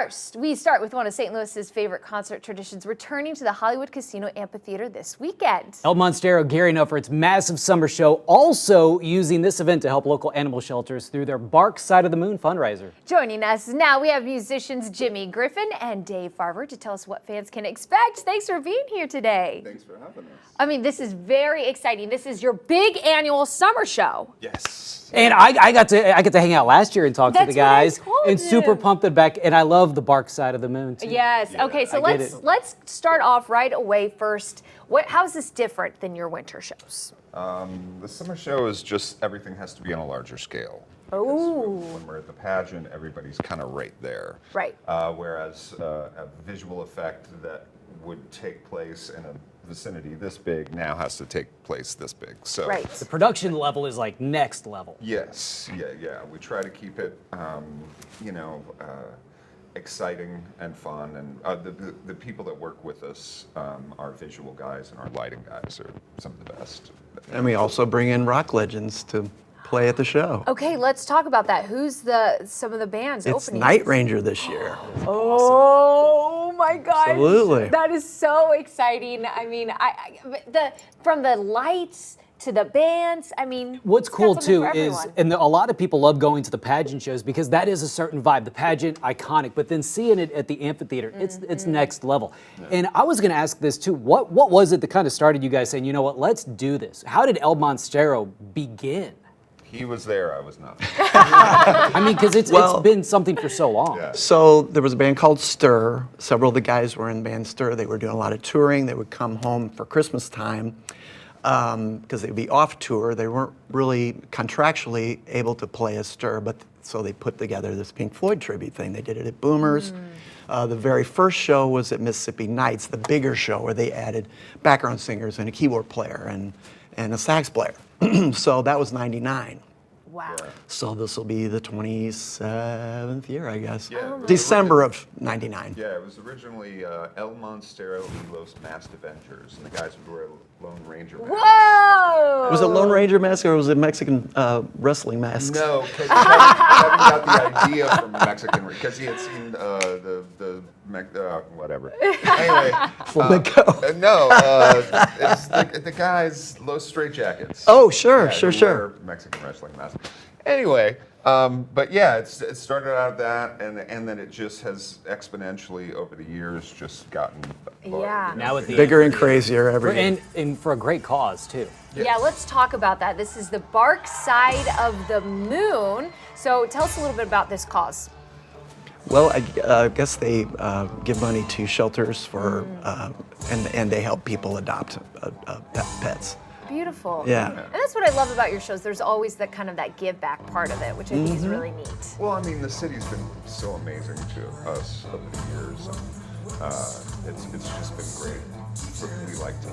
first, we start with one of St. Louis's favorite concert traditions, returning to the Hollywood Casino Amphitheater this weekend. El Monstero gearing up for its massive summer show, also using this event to help local animal shelters through their Bark Side of the Moon fundraiser. Joining us now, we have musicians Jimmy Griffin and Dave Farver to tell us what fans can expect. Thanks for being here today. Thanks for having us. I mean, this is very exciting. This is your big annual summer show. Yes. And I got to hang out last year and talk to the guys, That's what I told and super you. pumped it back. And I love the Bark Side of the Moon too. Yes. Yeah, Okay. So I get let's start off right away. First, how is this different than your winter shows? The summer show is just everything has to be on a larger scale. Oh. When we're at the pageant, everybody's kind of right there. Right. Whereas a visual effect that would take place in a vicinity this big now has to take place this big. So Right. The production level is like next level. yes, yeah. We try to keep it, exciting and fun, and the people that work with us, our visual guys and our lighting guys, are some of the best. And we also bring in rock legends to play at the show. Okay, let's talk about that. Who's some of the bands It's opening? Night Ranger this year. Oh my gosh! Absolutely. That is so exciting. I mean, from the lights to the bands. I mean, What's it's got cool something too for is, everyone. a lot of people love going to the pageant shows because that is a certain vibe. The pageant, iconic, but then seeing it at the amphitheater, it's next level. And I was going to ask this too. What was it that kind of started you guys saying, you know what, let's do this? How did El Monstero begin? He was there, I was not. I mean, because it's Well- been something for so long. Yeah. So there was a band called Stir. Several of the guys were in band Stir. They were doing a lot of touring. They would come home for Christmas time because they'd be off tour. They weren't really contractually able to play a Stir, but so they put together this Pink Floyd tribute thing. They did it at Boomers. The very first show was at Mississippi Nights, the bigger show where they added background singers and a keyboard player and a sax player. So that was '99. Wow. So this will be the 27th year, I guess. Yeah, it was December of '99. Yeah, it was originally El Monstero y los Masked Avengers, and the guys would wear Lone Ranger masks. Whoa! Was it Lone Ranger mask or was it Mexican wrestling masks? No, Kevin got the idea from Mexican, because he had seen whatever. Anyway. Flamenco. It's the guys, Los Straitjackets. Oh, sure, who sure. wear Mexican wrestling masks. Anyway, but yeah, it started out of that, and then it just has exponentially over the years just gotten larger. Yeah. Now at the Bigger and crazier every year. and for a great cause too. Yeah, let's talk about that. This is the Bark Side of the Moon. So tell us a little bit about this cause. Well, I guess they give money to shelters for, and they help people adopt pets. Beautiful. Yeah. And that's what I love about your shows. There's always that give back part of it, which I think is really neat. Well, I mean, the city's been so amazing to us over the years, and it's just been great. We like to,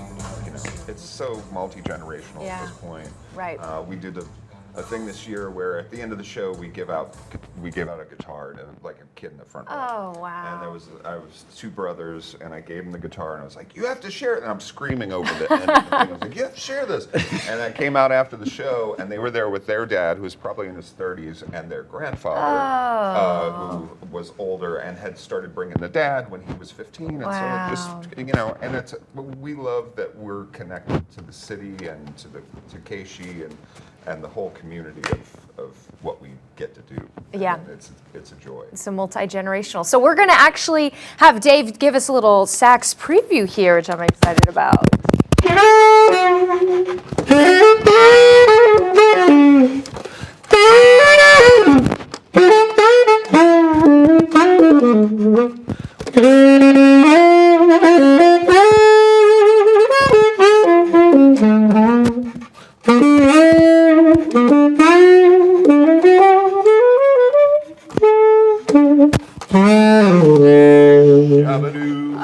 it's so multi-generational Yeah. at this point. Right. We did a thing this year where at the end of the show we give out a guitar to like a kid in the front row. Oh, wow. And I was two brothers, and I gave them the guitar, and I was like, "You have to share it." And I'm screaming over the end of the thing. I was like, "You have to share this." And I came out after the show, and they were there with their dad, who was probably in his 30s, and their grandfather, who was older and had started bringing the dad when he was 15. And Wow. so it just, and we love that we're connected to the city and to Keishi and the whole community of what we get to do. Yeah. And it's a joy. It's a multi-generational. So we're going to actually have Dave give us a little sax preview here, which I'm excited about. Shabadoo.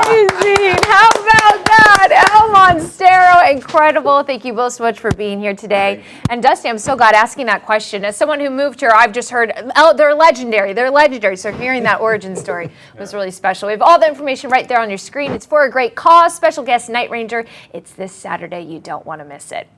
Amazing! How about that? El Monstero, incredible. Thank you both so much for being here today. And Dusty, I'm so glad asking that question. As someone who moved here, I've just heard, they're legendary. They're legendary. So hearing that origin story was really special. We have all the information right there on your screen. It's for a great cause. Special guest Night Ranger. It's this Saturday. You don't want to miss it.